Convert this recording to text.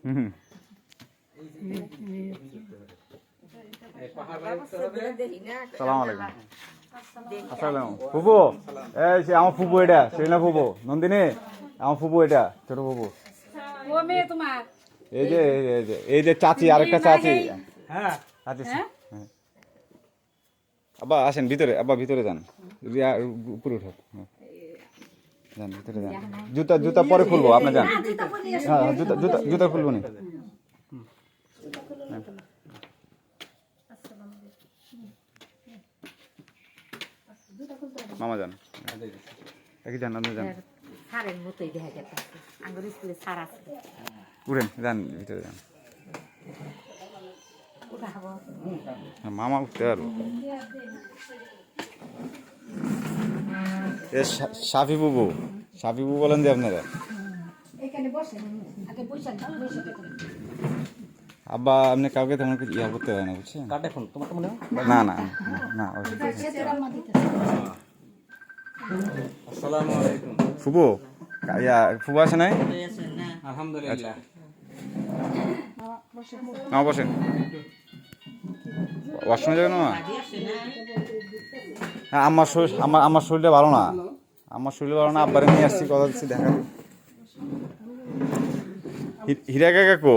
হুম সালাম আলাইকুম আসসালাম ফুপু এই সে আমার ফুপু এটা সেলিনা ফুপু নন্দিনী আমার ফুপু এটা ছোট ফুপু এই যে চাচি আরেকটা চাচি হ্যাঁ আব্বা আসেন ভিতরে আব্বা ভিতরে যান উপরে উঠো যান ভিতরে যান জুতা জুতা পরে খুলবো আপনি যান হ্যাঁ জুতা জুতা জুতা খুলবো নি মামা যান একই যান আপনি যান উঠেন যান ভিতরে যান মামা উঠতে পারবো সাফি বুবু সাফি বুবু বলেন যে আপনারা আব্বা আপনি কাউকে তেমন কিছু ইয়া করতে হয় না বুঝছেন না না না ফুবু ইয়া ফুবু আছে নাই আলহামদুলিল্লাহ না বসেন ওয়াশরুমে যাবেন না হ্যাঁ আমার শরীরটা ভালো না আমার শরীর ভালো না আব্বারে নিয়ে আসছি কথা দিচ্ছি দেখা হীরা কাকা কো